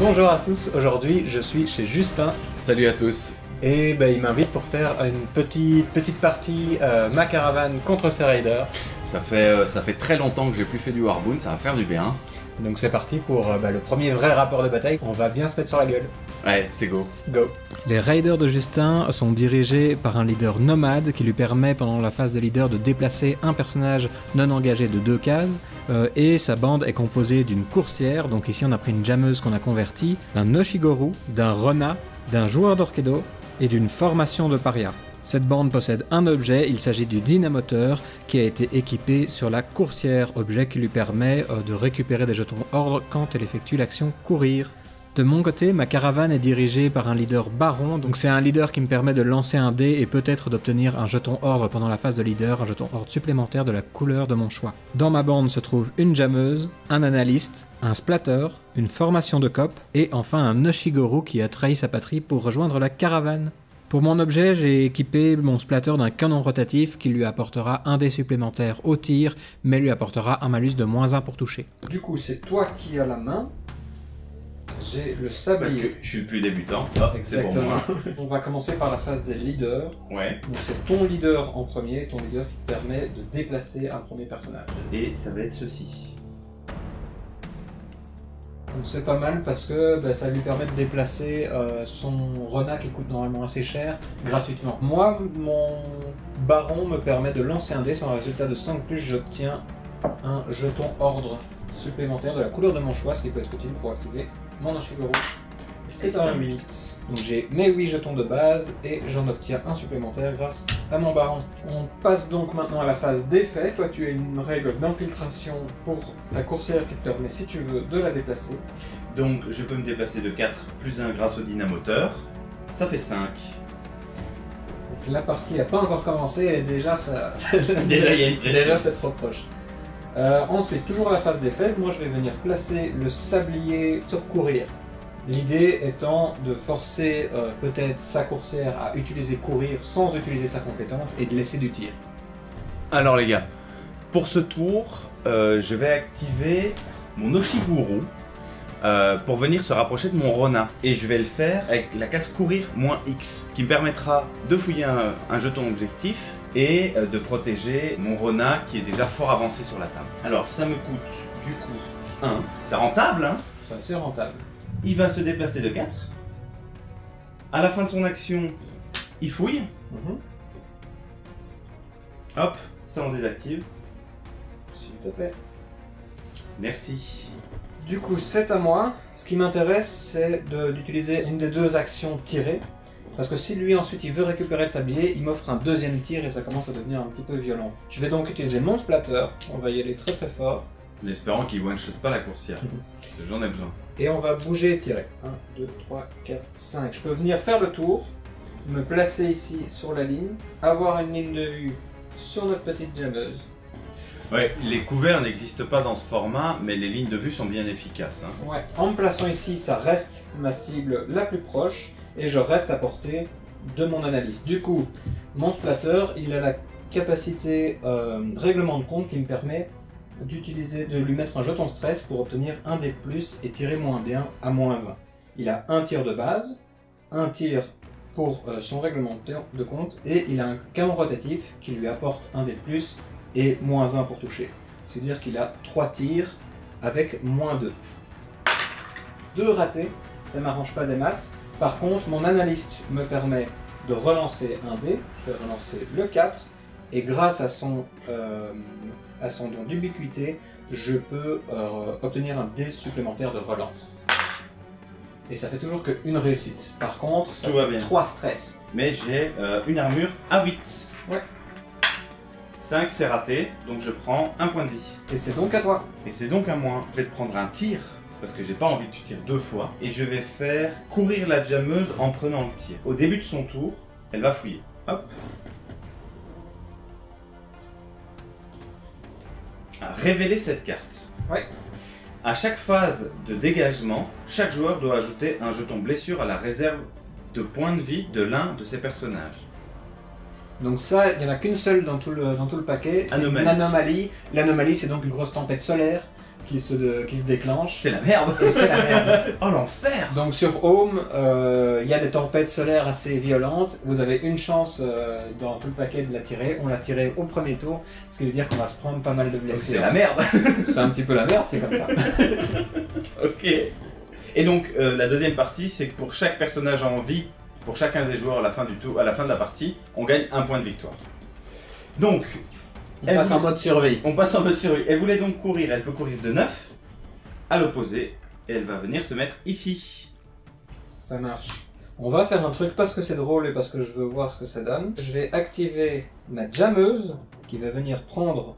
Bonjour à tous, aujourd'hui je suis chez Justin. Salut à tous. Et il m'invite pour faire une petite partie ma caravane contre ses raiders. Ça fait très longtemps que j'ai plus fait du Warboon, ça va faire du bien. Donc c'est parti pour le premier vrai rapport de bataille. On va bien se mettre sur la gueule. Ouais, c'est go. Go. Les raiders de Justin sont dirigés par un leader nomade qui lui permet pendant la phase de leader de déplacer un personnage non engagé de 2 cases. Et sa bande est composée d'une coursière, donc ici on a pris une jammeuse qu'on a convertie, d'un Oshigoru, d'un Rona, d'un joueur d'Orkedo et d'une formation de paria. Cette bande possède un objet, il s'agit du dynamoteur qui a été équipé sur la coursière, objet qui lui permet de récupérer des jetons ordre quand elle effectue l'action courir. De mon côté, ma caravane est dirigée par un leader baron, donc c'est un leader qui me permet de lancer un dé et peut-être d'obtenir un jeton ordre pendant la phase de leader, un jeton ordre supplémentaire de la couleur de mon choix. Dans ma bande se trouve une jammeuse, un analyste, un splatter, une formation de cop et enfin un Oshigoru qui a trahi sa patrie pour rejoindre la caravane. Pour mon objet, j'ai équipé mon splatter d'un canon rotatif qui lui apportera un dé supplémentaire au tir, mais lui apportera un malus de -1 pour toucher. Du coup, c'est toi qui as la main. J'ai le sablier. Parce que je suis le plus débutant. Ah, exactement. C'est pour moi. On va commencer par la phase des leaders. Ouais. Donc c'est ton leader en premier, ton leader qui te permet de déplacer un premier personnage. Et ça va être ceci. Donc c'est pas mal parce que ça lui permet de déplacer son Rona qui coûte normalement assez cher gratuitement. Moi, mon baron me permet de lancer un dé sur un résultat de 5+, j'obtiens un jeton ordre supplémentaire de la couleur de mon choix, ce qui peut être utile pour activer mon Oshigoru. C'est un 8. Donc j'ai mes 8 jetons de base et j'en obtiens un supplémentaire grâce à mon baron. On passe donc maintenant à la phase d'effet. Toi tu as une règle d'infiltration pour ta coursière qui te permet, si tu veux, de la déplacer. Donc je peux me déplacer de 4 plus 1 grâce au dynamoteur. Ça fait 5. Donc la partie n'a pas encore commencé et déjà ça... Déjà il y a une pression. Déjà c'est trop proche. Ensuite, toujours la phase d'effet, moi je vais venir placer le sablier sur courir. L'idée étant de forcer peut-être sa coursière à utiliser courir sans utiliser sa compétence et de laisser du tir. Alors les gars, pour ce tour, je vais activer mon Oshigoru pour venir se rapprocher de mon Rona. Et je vais le faire avec la case courir -X, ce qui me permettra de fouiller un jeton objectif et de protéger mon Rona qui est déjà fort avancé sur la table. Alors ça me coûte du coup 1. C'est rentable, hein? C'est assez rentable. Il va se déplacer de 4. À la fin de son action, il fouille. Hop, ça on désactive. S'il te plaît. Merci. Du coup, c'est à moi. Ce qui m'intéresse, c'est d'utiliser une des 2 actions tirées. Parce que si lui ensuite il veut récupérer le sablier, il m'offre un deuxième tir et ça commence à devenir un petit peu violent. Je vais donc utiliser mon splatter. On va y aller très très fort. En espérant qu'il one-shot pas la coursière. J'en ai besoin. Et on va bouger et tirer. 1, 2, 3, 4, 5. Je peux venir faire le tour, me placer ici sur la ligne, avoir une ligne de vue sur notre petite jammeuse. Ouais, les couverts n'existent pas dans ce format, mais les lignes de vue sont bien efficaces. Hein. Ouais, en me plaçant ici, ça reste ma cible la plus proche et je reste à portée de mon analyste. Du coup, mon splatter, il a la capacité règlement de compte qui me permet de lui mettre un jeton stress pour obtenir un dé de plus et tirer -1 à -1. Il a un tir de base, un tir pour son règlement de compte et il a un canon rotatif qui lui apporte un dé de plus et -1 pour toucher. C'est-à-dire qu'il a 3 tirs avec -2. 2 ratés, ça m'arrange pas des masses. Par contre, mon analyste me permet de relancer un dé, je vais relancer le 4 et grâce à son don d'ubiquité, je peux obtenir un dé supplémentaire de relance. Et ça fait toujours qu'une réussite. Par contre, ça fait 3 stress. Mais j'ai une armure à 8. Ouais. 5 c'est raté, donc je prends 1 point de vie. Et c'est donc à toi. Et c'est donc à moi. Je vais te prendre un tir, parce que j'ai pas envie que tu tires 2 fois. Et je vais faire courir la jammeuse en prenant le tir. Au début de son tour, elle va fouiller. Hop. Révéler cette carte. Ouais. À chaque phase de dégagement, chaque joueur doit ajouter un jeton blessure à la réserve de points de vie de l'un de ses personnages. Donc ça, il n'y en a qu'une seule dans tout le paquet, c'est une anomalie. L'anomalie, c'est donc une grosse tempête solaire qui se déclenche. C'est la merde. Et c'est la merde. Oh l'enfer. Donc sur Home, il y a des tempêtes solaires assez violentes. Vous avez une chance dans tout le paquet de la tirer. On l'a tiré au premier tour, ce qui veut dire qu'on va se prendre pas mal de blessures. C'est la merde. C'est un petit peu la merde, c'est comme ça. Ok. Et donc la deuxième partie, c'est que pour chaque personnage en vie, pour chacun des joueurs à la fin du tour, à la fin de la partie, on gagne un point de victoire. Donc, On passe en mode survie. on passe en mode survie. Elle voulait donc courir, elle peut courir de 9 à l'opposé, et elle va venir se mettre ici. Ça marche. On va faire un truc parce que c'est drôle et parce que je veux voir ce que ça donne. Je vais activer ma jammeuse qui va venir prendre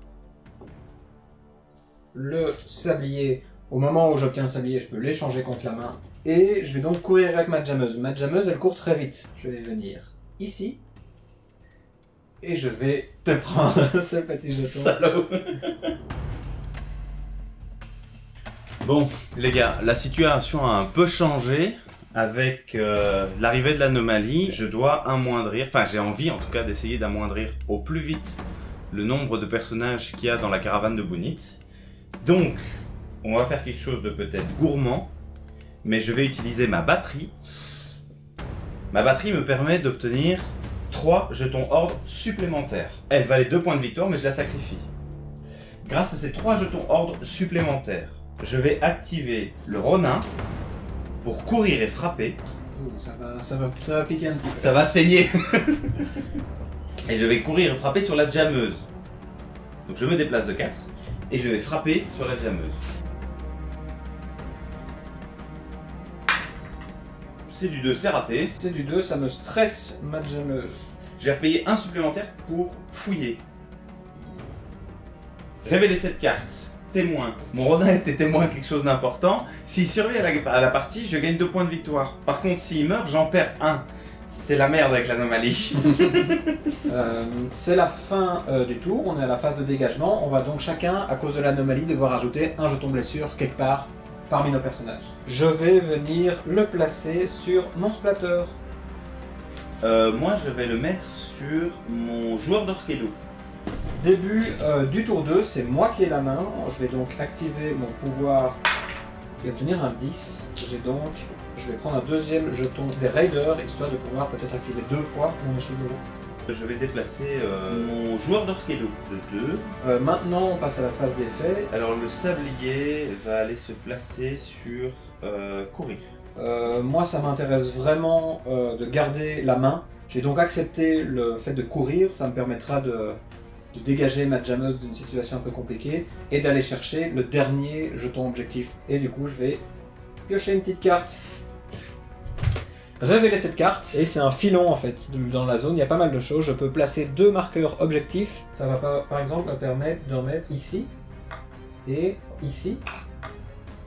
le sablier. Au moment où j'obtiens le sablier, je peux l'échanger contre la main. Et je vais donc courir avec ma jammeuse. Ma jammeuse, elle court très vite. Je vais venir ici. Et je vais te prendre ce petit jeton. Salaud. Bon, les gars, la situation a un peu changé. Avec l'arrivée de l'anomalie, je dois amoindrir, enfin j'ai envie en tout cas d'essayer d'amoindrir au plus vite le nombre de personnages qu'il y a dans la caravane de Bunit. Donc, on va faire quelque chose de peut-être gourmand, mais je vais utiliser ma batterie. Ma batterie me permet d'obtenir 3 jetons ordre supplémentaires. Elle valait 2 points de victoire, mais je la sacrifie. Grâce à ces 3 jetons ordre supplémentaires, je vais activer le Ronin pour courir et frapper. Ça va piquer un petit peu. Ça va saigner. Et je vais courir et frapper sur la jammeuse. Donc je me déplace de 4 et je vais frapper sur la jammeuse. C'est du 2, c'est raté. C'est du 2, ça me stresse ma jammeuse. Je vais repayer un supplémentaire pour fouiller. Révéler cette carte. Témoin. Mon Ronin était témoin de quelque chose d'important. S'il survit à la partie, je gagne 2 points de victoire. Par contre, s'il meurt, j'en perds 1. C'est la merde avec l'anomalie. C'est la fin du tour, on est à la phase de dégagement. On va donc chacun, à cause de l'anomalie, devoir ajouter un jeton blessure quelque part parmi nos personnages. Je vais venir le placer sur mon splatter. Moi, je vais le mettre sur mon joueur d'Orkedo. Début du tour 2, c'est moi qui ai la main. Je vais donc activer mon pouvoir et obtenir un 10. Je vais prendre un deuxième jeton des Raiders, histoire de pouvoir peut-être activer 2 fois mon Oshiguro. Je vais déplacer mon joueur d'Orkedo de 2. Maintenant, on passe à la phase d'effet. Alors, le sablier va aller se placer sur courir. Moi, ça m'intéresse vraiment de garder la main. J'ai donc accepté le fait de courir. Ça me permettra de dégager ma jammeuse d'une situation un peu compliquée et d'aller chercher le dernier jeton objectif. Et du coup, je vais piocher une petite carte. Révéler cette carte, et c'est un filon en fait. Dans la zone, il y a pas mal de choses. Je peux placer 2 marqueurs objectifs. Ça va par exemple me permettre d'en mettre ici et ici.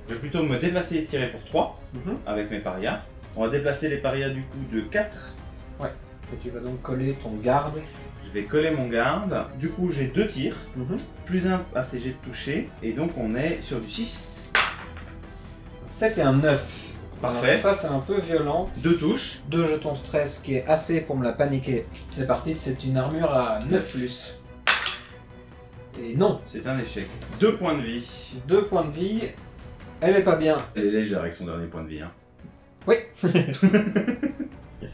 Je vais plutôt me déplacer et tirer pour 3 avec mes parias. On va déplacer les parias du coup de 4. Ouais. Et tu vas donc coller ton garde. Je vais coller mon garde. Du coup, j'ai 2 tirs. Plus un ACG de toucher. Et donc, on est sur du 6. 7 et un 9. Parfait. Alors ça, c'est un peu violent. 2 touches. 2 jetons stress, qui est assez pour me la paniquer. C'est parti, c'est une armure à 9 plus. Et non. C'est un échec. 2 points de vie. 2 points de vie. Elle est pas bien. Elle est légère avec son dernier point de vie. Hein. Oui.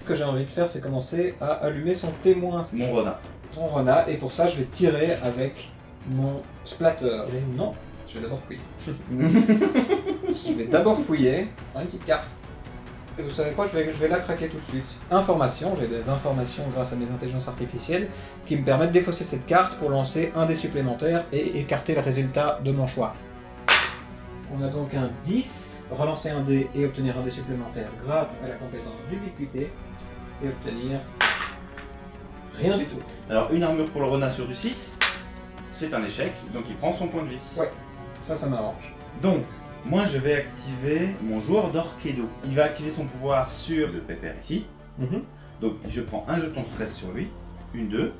Ce que j'ai envie de faire, c'est commencer à allumer son témoin. Mon Ronin. Son Ronin, et pour ça, je vais tirer avec mon splatter. Et non, je vais d'abord fouiller. Je vais d'abord fouiller. Une petite carte. Et vous savez quoi, je vais la craquer tout de suite. Information, j'ai des informations grâce à mes intelligences artificielles qui me permettent d'effacer cette carte pour lancer un dé supplémentaire et écarter le résultat de mon choix. On a donc un 10, relancer un dé et obtenir un dé supplémentaire grâce à la compétence d'ubiquité et obtenir rien du tout. Alors, une armure pour le Ronin sur du 6, c'est un échec, donc il prend son point de vie. Ouais, ça m'arrange. Donc, moi je vais activer mon joueur d'Orkedo. Il va activer son pouvoir sur le pépère ici. Donc, je prends un jeton stress sur lui, une 2.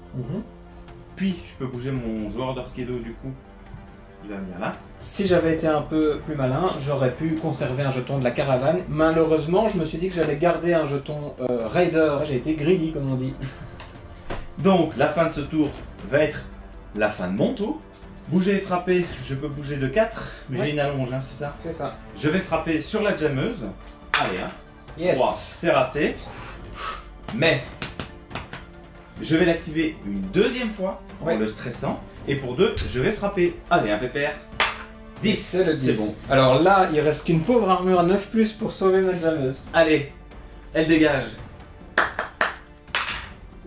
Puis, je peux bouger mon joueur d'Orkedo du coup. Il va venir là. Si j'avais été un peu plus malin, j'aurais pu conserver un jeton de la caravane. Malheureusement, je me suis dit que j'allais garder un jeton Raider. J'ai été greedy, comme on dit. Donc, la fin de ce tour va être la fin de mon tour. Bouger et frapper, je peux bouger de 4, mais Ouais. j'ai une allonge, hein, c'est ça? C'est ça. Je vais frapper sur la jammeuse. Allez, hein. Yes. 3, c'est raté. Mais je vais l'activer une deuxième fois en Ouais. le stressant. Et pour 2, je vais frapper. Allez, un pépère. 10, C'est le 10. c'est bon. Alors là, il reste qu'une pauvre armure à 9+ pour sauver notre jammeuse. Allez, elle dégage.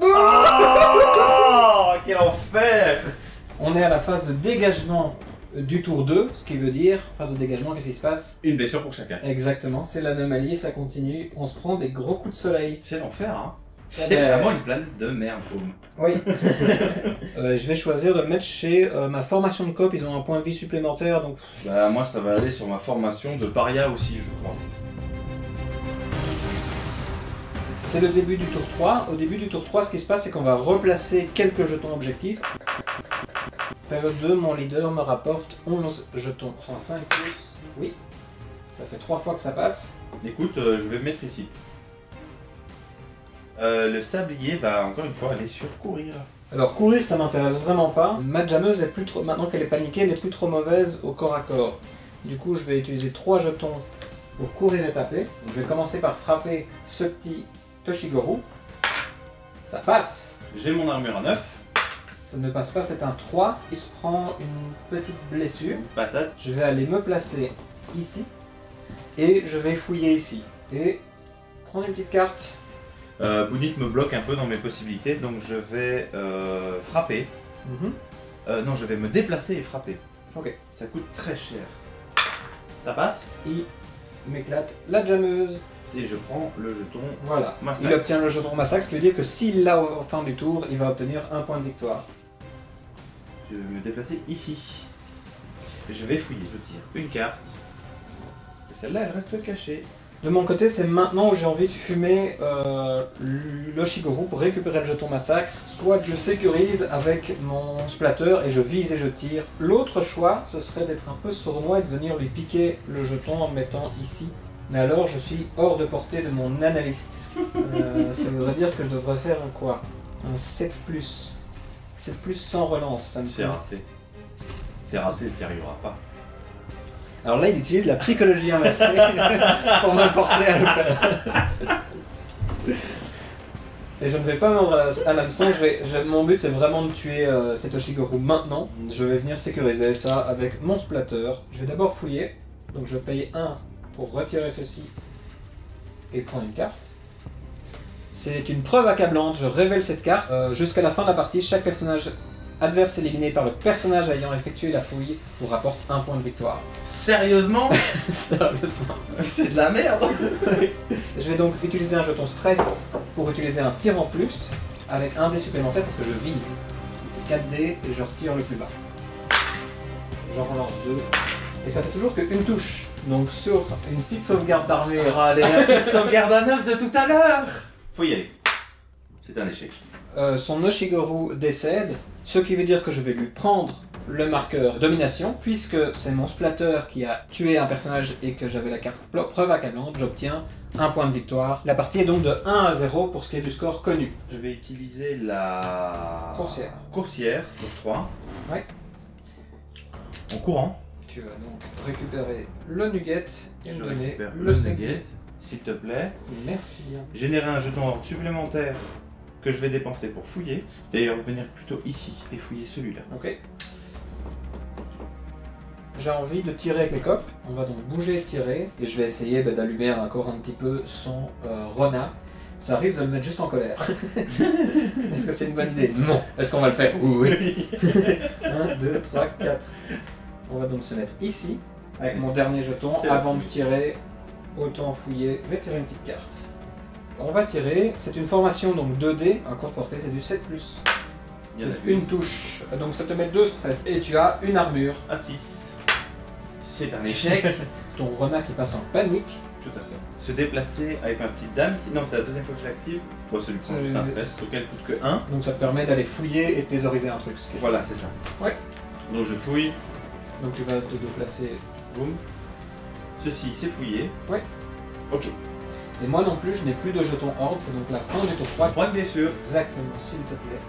Oh, quel enfer! On est à la phase de dégagement du tour 2, ce qui veut dire, phase de dégagement, qu'est-ce qui se passe? Une blessure pour chacun. Exactement, c'est l'anomalie, ça continue, on se prend des gros coups de soleil. C'est l'enfer, hein. C'est ben- vraiment une planète de merde, Paume. Oui. Je vais choisir de le mettre chez ma formation de coop, ils ont un point de vie supplémentaire, donc Bah, moi, ça va aller sur ma formation de paria aussi, je crois. c'est le début du tour 3. Au début du tour 3, ce qui se passe, c'est qu'on va replacer quelques jetons objectifs. Période 2, mon leader me rapporte 11 jetons, soit 5+. Oui, ça fait 3 fois que ça passe. Écoute, je vais me mettre ici. Le sablier va encore une fois aller sur courir. Alors courir, ça m'intéresse vraiment pas. Ma jammeuse est plus trop, maintenant qu'elle est paniquée, n'est plus trop mauvaise au corps à corps. Du coup, je vais utiliser 3 jetons pour courir et taper. Donc, je vais commencer par frapper ce petit Toshigoro. Ça passe. J'ai mon armure à 9. Ça ne passe pas, c'est un 3. Il se prend une petite blessure. Patate. Je vais aller me placer ici. Et je vais fouiller ici. Et prendre une petite carte. Bounit me bloque un peu dans mes possibilités, donc je vais frapper. Non, je vais me déplacer et frapper. Ok. Ça coûte très cher. Ça passe. Il m'éclate la jammeuse. Et je prends le jeton. Voilà. Massacre. Il obtient le jeton massacre, ce qui veut dire que s'il l'a au fin du tour, il va obtenir un point de victoire. Je vais me déplacer ici. Et je vais fouiller. Je tire une carte. Et celle-là, elle reste cachée. De mon côté, c'est maintenant où j'ai envie de fumer l'Oshigoro pour récupérer le jeton massacre. Soit je sécurise avec mon splatter et je vise et je tire. L'autre choix, ce serait d'être un peu sournois et de venir lui piquer le jeton en le mettant ici. Mais alors, je suis hors de portée de mon analyste. Ça voudrait dire que je devrais faire un quoi? Un 7+. 7+ sans relance, ça me C'est fait. raté. C'est raté, tu n'y arriveras pas. Alors là, il utilise la psychologie inversée pour me forcer à le faire. Et je ne vais pas mordre à l'hameçon, mon but c'est vraiment de tuer cet Oshigoro maintenant. Je vais venir sécuriser ça avec mon splatter. Je vais d'abord fouiller, donc je paye 1 pour retirer ceci et prendre une carte. C'est une preuve accablante, je révèle cette carte. Jusqu'à la fin de la partie, chaque personnage adverse éliminé par le personnage ayant effectué la fouille vous rapporte un point de victoire. Sérieusement? Sérieusement. C'est de la merde. Je vais donc utiliser un jeton stress pour utiliser un tir en plus avec un dé supplémentaire parce que je vise. Ça fait 4 dés et je retire le plus bas. J'en relance 2. Et ça fait toujours qu'une touche. Donc sur une petite sauvegarde d'armée. Allez, la petite sauvegarde à 9 de tout à l'heure. Faut y aller. C'est un échec. Son Oshigoro décède, ce qui veut dire que je vais lui prendre le marqueur domination, puisque c'est mon splatter qui a tué un personnage et que j'avais la carte preuve accablante, j'obtiens un point de victoire. La partie est donc de 1 à 0 pour ce qui est du score connu. Je vais utiliser la Coursière. Coursière pour 3. Ouais. En courant. Tu vas donc récupérer le nugget et me Je donner récupère le le sablier. nugget, s'il te plaît. Merci. Générer un jeton ordre supplémentaire que je vais dépenser pour fouiller. D'ailleurs, venir plutôt ici et fouiller celui-là. Ok. J'ai envie de tirer avec les copes. On va donc bouger et tirer. Et je vais essayer d'allumer encore un petit peu son Rona. Ça risque de le mettre juste en colère. Est-ce que c'est une bonne idée? Non. Est-ce qu'on va le faire? Oui. 1, 2, 3, 4. On va donc se mettre ici, avec mon dernier jeton. C'est la Avant de fouille. tirer, autant fouiller. Je vais tirer une petite carte. On va tirer. C'est une formation donc 2D. À courte portée, c'est du 7+. Il y en a C'est une touche. Donc ça te met 2 stress. Et tu as une armure. à 6. C'est un échec. Ton renard qui passe en panique. Tout à fait. Se déplacer avec ma petite dame. Non, c'est la deuxième fois que je l'active. Bon, celui prend juste un stress, auquel coûte que 1. Donc ça te permet d'aller fouiller et thésauriser un truc. Ce qui est- Voilà, c'est ça. Ouais. Donc je fouille. Donc tu vas te déplacer. Boum. Ceci, c'est fouillé. Ouais. Ok. Et moi non plus, je n'ai plus de jetons horde. C'est donc la fin du tour 3. Point de blessure. Exactement, s'il te plaît.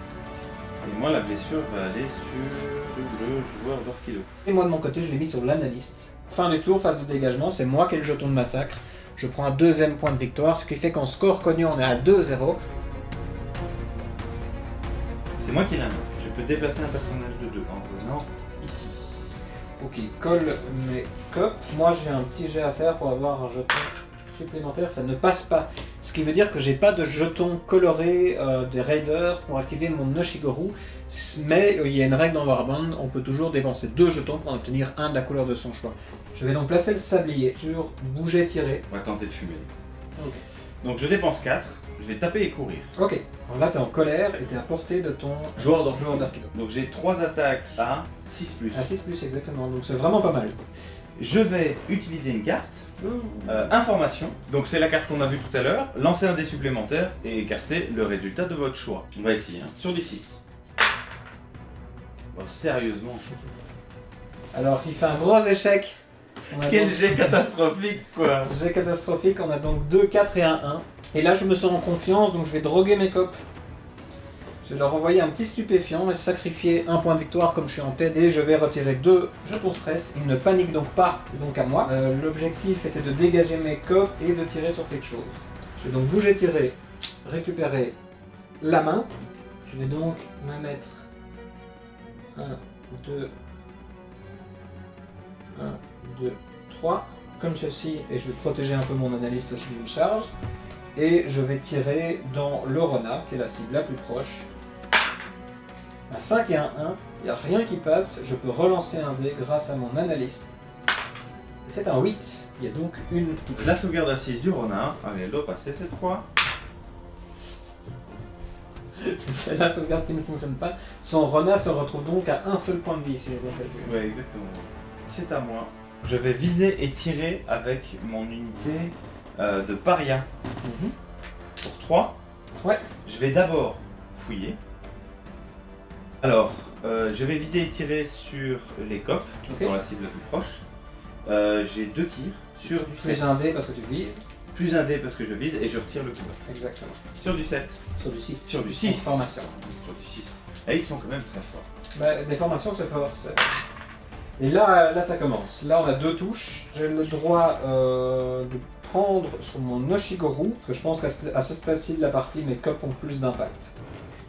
Et moi, la blessure va aller sur le joueur d'Orchido. Et moi de mon côté, je l'ai mis sur l'analyste. Fin du tour, phase de dégagement, c'est moi qui ai le jeton de massacre. Je prends un deuxième point de victoire, ce qui fait qu'en score connu, on est à 2-0. C'est moi qui ai la main. Je peux déplacer un personnage de 2 en venant ici. Ok, colle mes copes. Moi j'ai un petit jet à faire pour avoir un jeton supplémentaire, ça ne passe pas. Ce qui veut dire que j'ai pas de jeton coloré des raiders pour activer mon Noshigoru. Mais il y a une règle dans Warband, on peut toujours dépenser 2 jetons pour en obtenir un de la couleur de son choix. Je vais donc placer le sablier sur bouger, tirer. On va tenter de fumer. Ok. Donc je dépense 4, je vais taper et courir. Ok, alors là t'es en colère et t'es à portée de ton Joueur d'Arkido. Donc j'ai 3 attaques à 6+. À 6+, exactement, donc c'est vraiment pas mal. Je vais utiliser une carte, information, donc c'est la carte qu'on a vue tout à l'heure, lancer un dé supplémentaire et écarter le résultat de votre choix. On va essayer, hein. Sur du 6. Bon, sérieusement. Alors il fait un gros échec. Quel jet catastrophique quoi. Jet catastrophique, on a donc 2, 4 et un 1. Et là je me sens en confiance, donc je vais droguer mes copes. Je vais leur envoyer un petit stupéfiant et sacrifier un point de victoire comme je suis en tête. Et je vais retirer 2 jetons stress. Ils ne paniquent donc pas, c'est donc à moi. L'objectif était de dégager mes copes et de tirer sur quelque chose. Je vais donc bouger, tirer, récupérer la main. Je vais donc me mettre 1, 2, 1, 2, 3, comme ceci, et je vais protéger un peu mon analyste aussi d'une charge. Et je vais tirer dans le renard, qui est la cible la plus proche. Un 5 et un 1, il n'y a rien qui passe, je peux relancer un dé grâce à mon analyste. Et c'est un 8, il y a donc une touche. La sauvegarde assise du renard, allez, elle doit passer, c'est 3. C'est la sauvegarde qui ne fonctionne pas. Son renard se retrouve donc à un seul point de vie, si j'ai bien calculé. Ouais, exactement. C'est à moi. Je vais viser et tirer avec mon unité de paria. Pour 3. Ouais. Je vais d'abord fouiller. Alors, je vais viser et tirer sur les copes, dans la cible la plus proche. J'ai 2 tirs sur du 7. Plus un dé parce que tu vises. Plus un dé parce que je vise et je retire le coup. Exactement. Sur du 7. Sur du 6. Sur du 6. Formation. Sur du 6. Et ils sont quand même très forts. Bah, des formations, c'est fort. Et là, ça commence. Là, on a 2 touches. J'ai le droit de prendre sur mon Noshigoru, parce que je pense qu'à ce stade-ci de la partie, mes copes ont plus d'impact.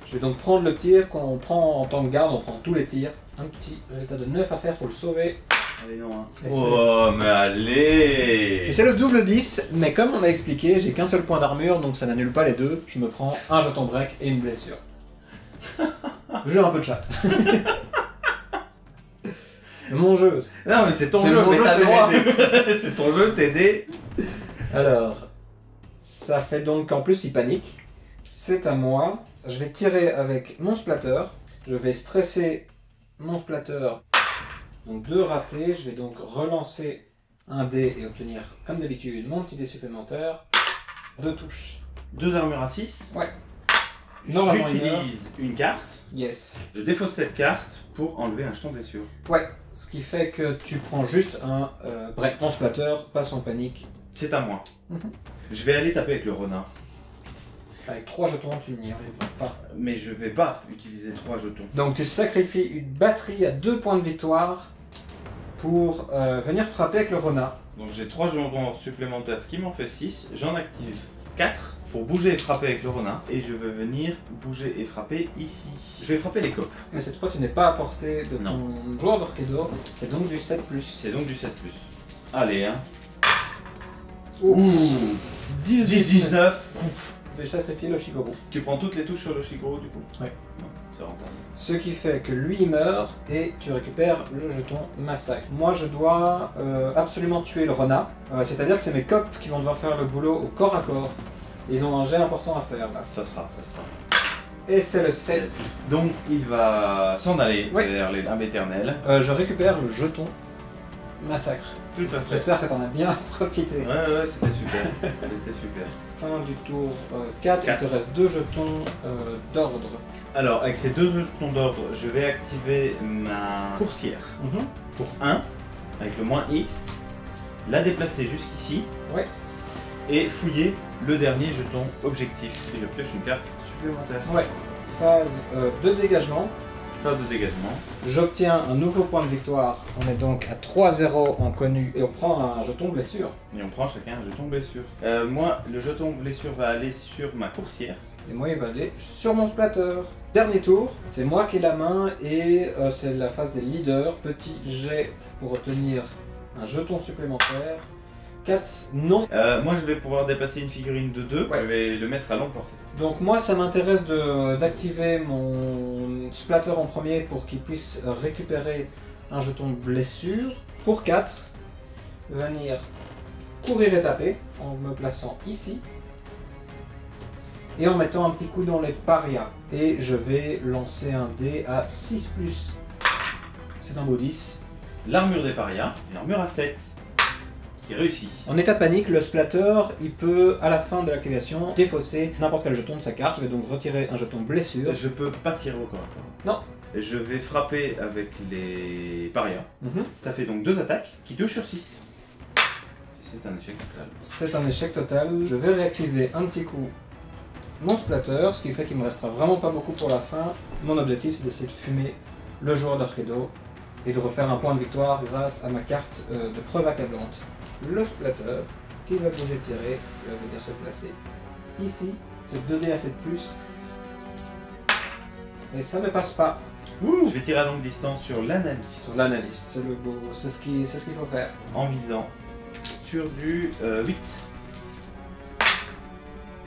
Je vais donc prendre le tir. Quand on prend en tant que garde, on prend tous les tirs. Un petit résultat de 9 à faire pour le sauver. Allez, non, hein. Et oh, mais allez. Et c'est le double 10, mais comme on a expliqué, j'ai qu'un seul point d'armure, donc ça n'annule pas les deux. Je me prends un jeton break et une blessure. J'ai un peu de chat. Mon jeu. Non, mais c'est ton C'est jeu, mon mais jeu, t'as c'est moi. aidé. C'est ton jeu, t'aider. Alors, ça fait donc qu'en plus il panique. C'est à moi. Je vais tirer avec mon splatter. Je vais stresser mon splatter. Donc 2 ratés. Je vais donc relancer un dé et obtenir, comme d'habitude, mon petit dé supplémentaire. 2 touches. 2 armures à 6. Ouais. Normalement, j'utilise une carte. Yes. Je défausse cette carte pour enlever un jeton blessure. Ouais. Ce qui fait que tu prends juste un break. Mon splatter, pas sans panique. C'est à moi. Je vais aller taper avec le renard. Avec 3 jetons, tu n'y arriveras pas. Mais je vais pas utiliser 3 jetons. Donc tu sacrifies une batterie à 2 points de victoire pour venir frapper avec le renard. Donc j'ai 3 jetons supplémentaires, ce qui m'en fait 6. J'en active 4 pour bouger et frapper avec le renard. Et je vais venir bouger et frapper ici. Je vais frapper les copes. Mais cette fois tu n'es pas à portée de ton joueur d'Orchido. C'est donc du 7+. C'est donc du 7+. Allez, hein. Ouh. 10-19. Je vais sacrifier le Shigoro. Tu prends toutes les touches sur le Shigoro du coup? Ouais. Non, c'est rentable. Ce qui fait que lui meurt et tu récupères le jeton massacre. Moi je dois absolument tuer le renard. C'est-à-dire que c'est mes copes qui vont devoir faire le boulot au corps à corps. Ils ont un jet important à faire là. Ça sera. Et c'est le 7. Donc il va s'en aller Ouais. vers les lames éternelles. Je récupère le jeton massacre. Tout à fait. J'espère que t'en as bien profité. Ouais, c'était super. C'était super. Fin du tour 4, il te reste 2 jetons d'ordre. Alors, avec ces 2 jetons d'ordre, je vais activer ma coursière pour 1, avec le moins X, la déplacer jusqu'ici, Ouais. et fouiller le dernier jeton objectif. Et je pioche une carte supplémentaire. Ouais. phase de dégagement. Phase de dégagement. J'obtiens un nouveau point de victoire. On est donc à 3-0 en connu et on prend un jeton blessure. Et on prend chacun un jeton blessure. Moi, le jeton blessure va aller sur ma coursière. Et moi, il va aller sur mon splatter. Dernier tour, c'est moi qui ai la main et c'est la phase des leaders. Petit jet pour obtenir un jeton supplémentaire. 4, non. Moi, je vais pouvoir dépasser une figurine de 2. Ouais. Je vais le mettre à longue portée. Donc moi, ça m'intéresse d'activer mon splatter en premier pour qu'il puisse récupérer un jeton de blessure. Pour 4, venir courir et taper en me plaçant ici. Et en mettant un petit coup dans les parias. Et je vais lancer un dé à 6+. C'est un beau 10. L'armure des parias, l'armure à 7, qui réussit. En état de panique, le splatter, il peut, à la fin de l'activation, défausser n'importe quel jeton de sa carte. Je vais donc retirer un jeton blessure. Je peux pas tirer au corps à corps. Non. Je vais frapper avec les parias. Ça fait donc 2 attaques qui touchent sur 6. C'est un échec total. C'est un échec total. Je vais réactiver un petit coup mon splatter, ce qui fait qu'il me restera vraiment pas beaucoup pour la fin. Mon objectif, c'est d'essayer de fumer le joueur d'Arkedo et de refaire un point de victoire grâce à ma carte de preuve accablante. Le splatter, qui va bouger tirer, il va venir se placer ici. C'est 2D à 7+. Et ça ne passe pas. Je vais tirer à longue distance sur l'analyste. Sur l'analyste, c'est le beau, c'est ce qu'il faut faire. En visant sur du 8.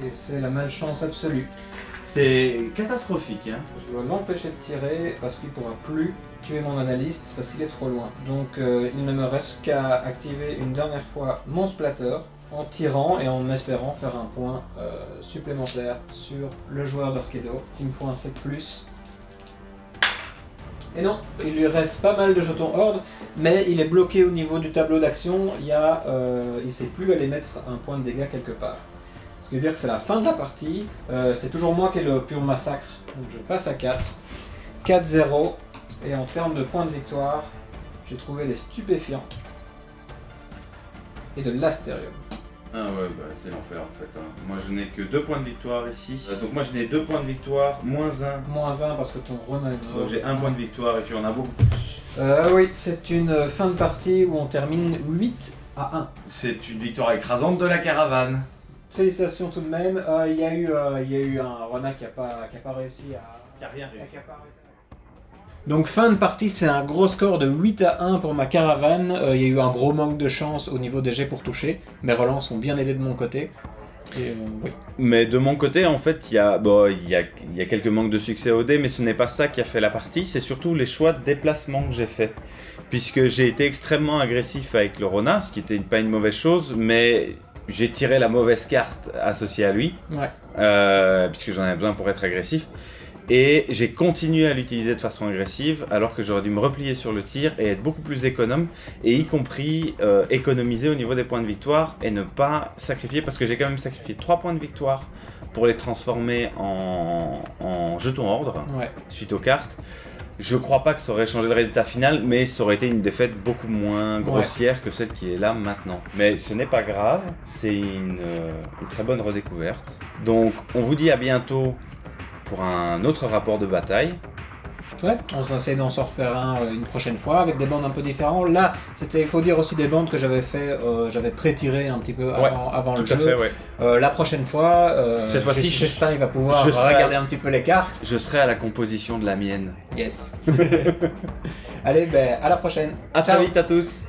Et c'est la malchance absolue. C'est catastrophique, hein. Je dois l'empêcher de tirer parce qu'il ne pourra plus tuer mon analyste parce qu'il est trop loin. Donc il ne me reste qu'à activer une dernière fois mon splatter en tirant et en espérant faire un point supplémentaire sur le joueur d'Arkedo. Il me faut un 7+. Et non, il lui reste pas mal de jetons horde, mais il est bloqué au niveau du tableau d'action. Il ne sait plus aller mettre un point de dégâts quelque part. Ce qui veut dire que c'est la fin de la partie. C'est toujours moi qui ai le pur massacre. Donc je passe à 4. 4-0. Et en termes de points de victoire, j'ai trouvé des stupéfiants. Et de l'astérium. Ah ouais, bah c'est l'enfer en fait. Hein. Moi je n'ai que 2 points de victoire ici. Donc moi je n'ai 2 points de victoire, -1. -1 parce que ton run est... Donc j'ai 1 point de victoire et tu en as beaucoup plus. Oui, c'est une fin de partie où on termine 8-1. C'est une victoire écrasante de la caravane. Félicitations tout de même. Il y a eu un Rona qui a pas réussi à... Qui a rien réussi. Donc fin de partie, c'est un gros score de 8-1 pour ma caravane. Il y a eu un gros manque de chance au niveau des jets pour toucher. Mes relents ont bien aidé de mon côté. Et, oui. Mais de mon côté, en fait, il y a quelques manques de succès au dé, mais ce n'est pas ça qui a fait la partie, c'est surtout les choix de déplacement que j'ai fait. Puisque j'ai été extrêmement agressif avec le Rona, ce qui n'était pas une mauvaise chose, mais j'ai tiré la mauvaise carte associée à lui, puisque j'en avais besoin pour être agressif. Et j'ai continué à l'utiliser de façon agressive, alors que j'aurais dû me replier sur le tir et être beaucoup plus économe, et y compris économiser au niveau des points de victoire et ne pas sacrifier, parce que j'ai quand même sacrifié 3 points de victoire pour les transformer en jetons ordre, suite aux cartes. Je crois pas que ça aurait changé le résultat final, mais ça aurait été une défaite beaucoup moins grossière que celle qui est là maintenant. Mais ce n'est pas grave, c'est une très bonne redécouverte. Donc on vous dit à bientôt pour un autre rapport de bataille. Ouais, on va essayer d'en refaire un une prochaine fois avec des bandes un peu différentes. Là, il faut dire aussi des bandes que j'avais fait, j'avais pré-tiré un petit peu avant le jeu. Tout à fait, la prochaine fois, cette fois-ci, Justin il va pouvoir regarder un petit peu les cartes. Je serai à la composition de la mienne. Yes. Allez, ben à la prochaine. À très vite à tous.